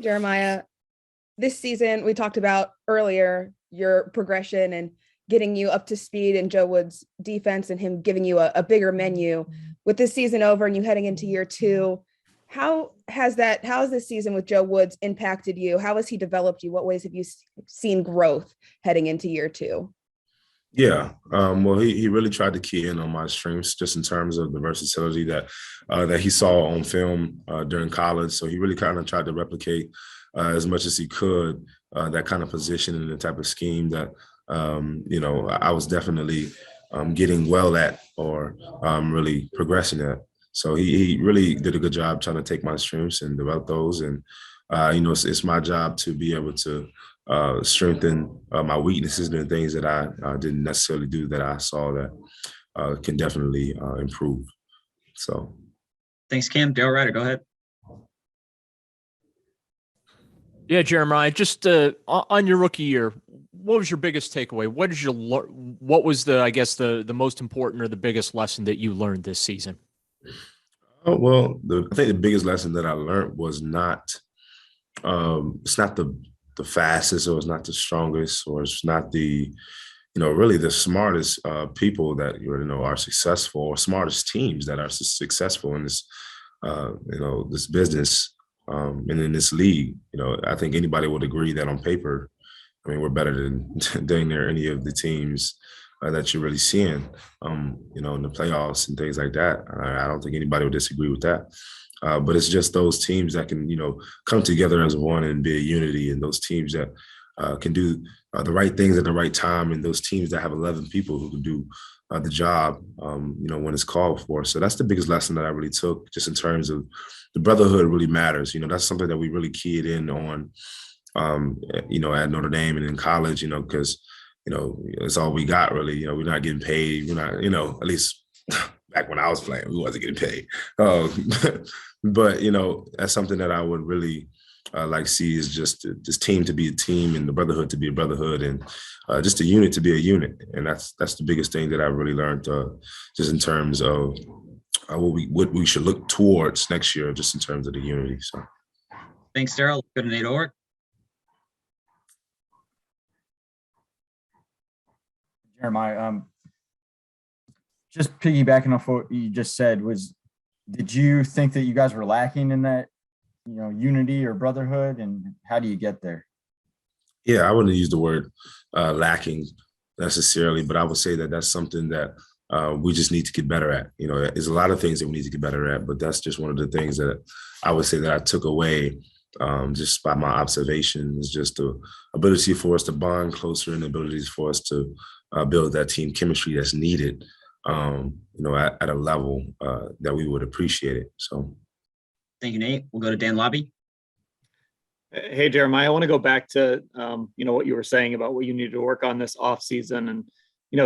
Jeremiah, this season we talked about earlier your progression and getting you up to speed in Joe Woods' defense and him giving you a bigger menu. With this season over and you heading into year two, how has this season with Joe Woods impacted you? How has he developed you? What ways have you seen growth heading into year two? Yeah, well, he really tried to key in on my strengths just in terms of the versatility that he saw on film during college. So he really kind of tried to replicate as much as he could that kind of position and the type of scheme that I was definitely getting well at or really progressing at. So he really did a good job trying to take my strengths and develop those. And it's my job to be able to strengthen my weaknesses and the things that I didn't necessarily do that I saw that can definitely improve. So, thanks, Cam. Daryl Ryder, go ahead. Yeah, Jeremiah, just on your rookie year, what was your biggest takeaway? What was the most important or the biggest lesson that you learned this season? Oh, well, I think the biggest lesson that I learned was it's not the fastest, or it's not the strongest, or it's not the really the smartest people that are successful, or smartest teams that are successful in this this business and in this league. I think anybody would agree that on paper, I mean, we're better than any of the teams that you're really seeing in the playoffs and things like that. I don't think anybody would disagree with that. But it's just those teams that can, come together as one and be a unity, and those teams that can do the right things at the right time, and those teams that have 11 people who can do the job, when it's called for. So that's the biggest lesson that I really took, just in terms of the brotherhood really matters. That's something that we really keyed in on, at Notre Dame and in college, because, it's all we got really. We're not getting paid. We're not, at least back when I was playing, we wasn't getting paid. But, that's something that I would really like see, is just this team to be a team and the brotherhood to be a brotherhood, and just a unit to be a unit. And that's the biggest thing that I really learned, just in terms of what we should look towards next year, just in terms of the unity. So, thanks, Daryl. Go to Nate Orr. Jeremiah, just piggybacking off what you just said, did you think that you guys were lacking in that, unity or brotherhood, and how do you get there? Yeah, I wouldn't use the word lacking necessarily, but I would say that that's something that we just need to get better at. There's a lot of things that we need to get better at, but that's just one of the things that I would say that I took away just by my observations, just the ability for us to bond closer, and the abilities for us to build that team chemistry that's needed, at a level that we would appreciate it. So, thank you, Nate. We'll go to Dan Lobby. Hey, Jeremiah, I want to go back to, what you were saying about what you need to work on this offseason. And,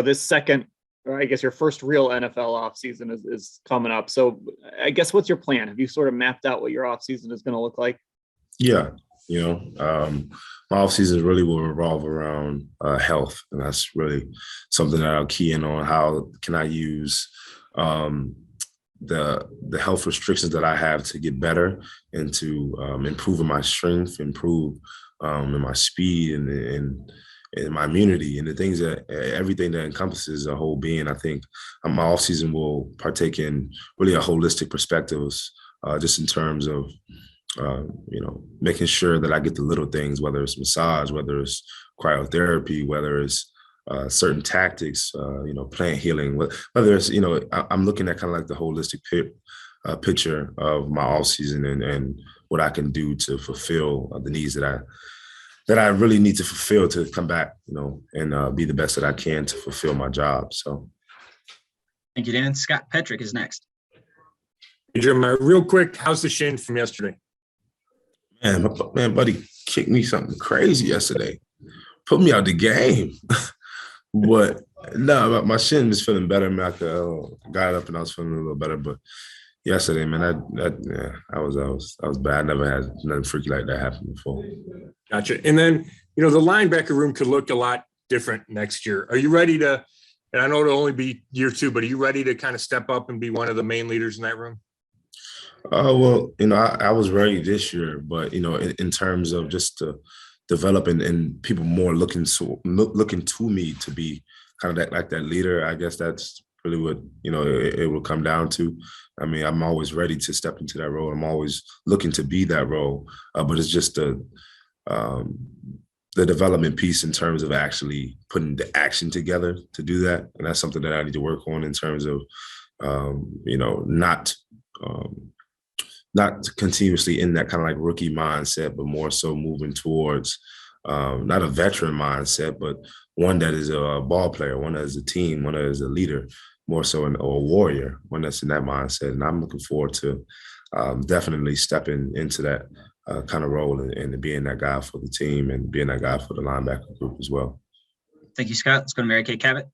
this second, or I guess your first real NFL offseason is coming up. So I guess, what's your plan? Have you sort of mapped out what your offseason is going to look like? Yeah. My offseason really will revolve around health. And that's really something that I'll key in on. How can I use the health restrictions that I have to get better, and to improve in my strength, improve in my speed, and my immunity, and the things that everything that encompasses a whole being. I think my offseason will partake in really a holistic perspectives, just in terms of making sure that I get the little things, whether it's massage, whether it's cryotherapy, whether it's certain tactics, plant healing, whether it's, I'm looking at kind of like the holistic picture of my off season, and what I can do to fulfill the needs that I really need to fulfill to come back, and be the best that I can to fulfill my job. So. Thank you, Dan. Scott Petrick is next. Hey, Jeremiah, real quick, how's the shin from yesterday? Man, buddy kicked me something crazy yesterday. Put me out the game. But no, my shin is feeling better. Man, I got up and I was feeling a little better. But yesterday, man, I was bad. I never had nothing freaky like that happen before. Gotcha. And then, the linebacker room could look a lot different next year. Are you ready to, and I know it'll only be year two, but are you ready to kind of step up and be one of the main leaders in that room? Well, I was ready this year, but in terms of just to develop and people more looking to me to be kind of that leader, I guess that's really what it will come down to. I mean, I'm always ready to step into that role. I'm always looking to be that role, but it's just um, the development piece in terms of actually putting the action together to do that, and that's something that I need to work on in terms of not. Not continuously in that kind of like rookie mindset, but more so moving towards not a veteran mindset, but one that is a ball player, one that is a team, one that is a leader, more so a warrior, one that's in that mindset. And I'm looking forward to definitely stepping into that kind of role and being that guy for the team and being that guy for the linebacker group as well. Thank you, Scott. Let's go to Mary Kay Cabot.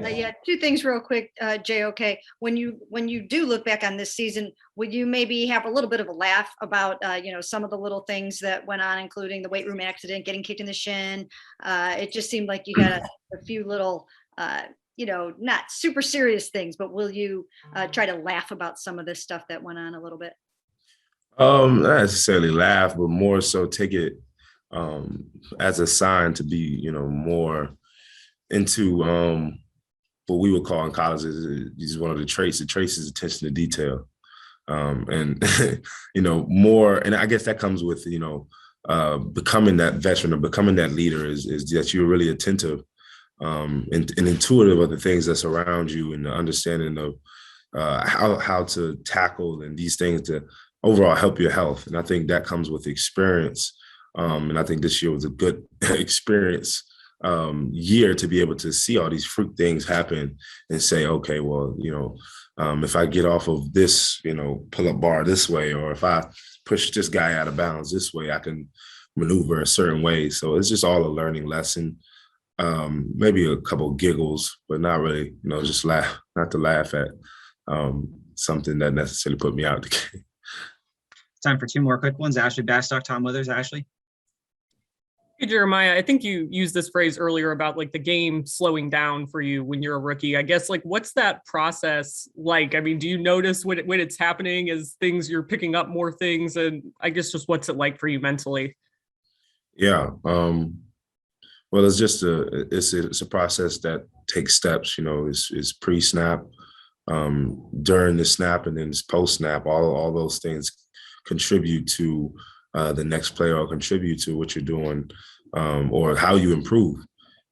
Yeah, two things real quick, JOK. When you do look back on this season, would you maybe have a little bit of a laugh about some of the little things that went on, including the weight room accident, getting kicked in the shin? It just seemed like you had a few little not super serious things, but will you try to laugh about some of this stuff that went on a little bit? Not necessarily laugh, but more so take it as a sign to be more into what we would call in college is one of the traits. The traits is attention to detail, and more. And I guess that comes with becoming that veteran or becoming that leader is that you're really attentive and intuitive of the things that's around you and the understanding of how to tackle and these things to overall help your health. And I think that comes with experience. And I think this year was a good experience year to be able to see all these freak things happen and say, okay, well, if I get off of this, pull-up bar this way, or if I push this guy out of bounds this way, I can maneuver a certain way. So it's just all a learning lesson. Maybe a couple of giggles, but not really, just not to laugh at something that necessarily put me out the game. Time for two more quick ones. Ashley Bastock, Tom Withers. Ashley. Hey, Jeremiah, I think you used this phrase earlier about like the game slowing down for you when you're a rookie. I guess what's that process like? I mean, do you notice when it's happening as you're picking up more things? And I guess just what's it like for you mentally? Yeah. Well, it's just it's a process that takes steps, it's pre-snap, during the snap, and then it's post-snap. All those things contribute to the next play or contribute to what you're doing or how you improve.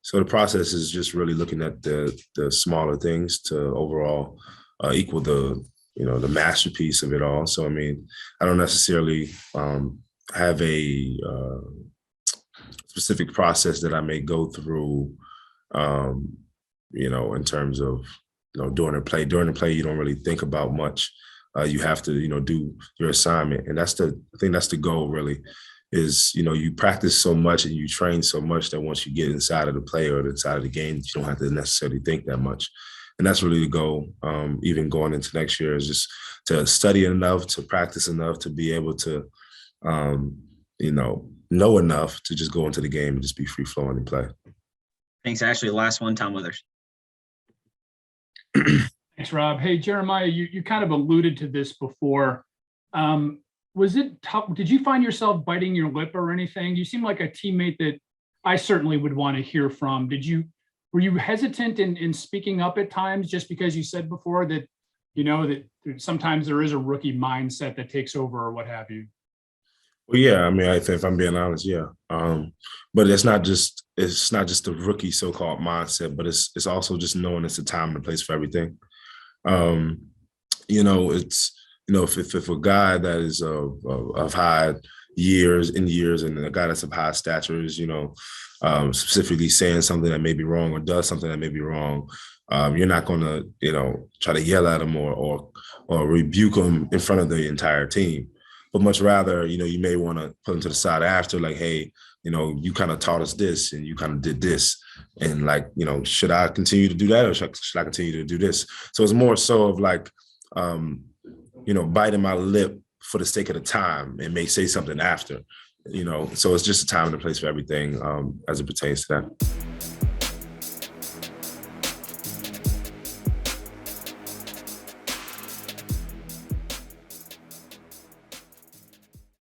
So the process is just really looking at the smaller things to overall equal the masterpiece of it all. So, I mean, I don't necessarily have a specific process that I may go through, in terms of, during the play. During the play, you don't really think about much. You have to, do your assignment. And I think that's the goal really is, you practice so much and you train so much that once you get inside of the play or inside of the game, you don't have to necessarily think that much. And that's really the goal, even going into next year, is just to study enough, to practice enough, to be able to, know enough to just go into the game and just be free flowing and play. Thanks, Ashley. Last one, Tom Withers. Thanks, Rob. Hey, Jeremiah, you kind of alluded to this before. Was it tough? Did you find yourself biting your lip or anything? You seem like a teammate that I certainly would want to hear from. Were you hesitant in speaking up at times just because you said before that, that sometimes there is a rookie mindset that takes over or what have you? Well, yeah, I mean, if I'm being honest, yeah. But it's not just the rookie so-called mindset, but it's also just knowing it's a time and a place for everything. It's if a guy that is of high years and a guy that's of high stature is specifically saying something that may be wrong or does something that may be wrong, you're not going to try to yell at him or rebuke him in front of the entire team. But much rather, you may want to put him to the side after, like, hey, you kind of taught us this and you kind of did this. And should I continue to do that or should I continue to do this? So it's more so of like, biting my lip for the sake of the time and may say something after, so it's just a time and a place for everything as it pertains to that.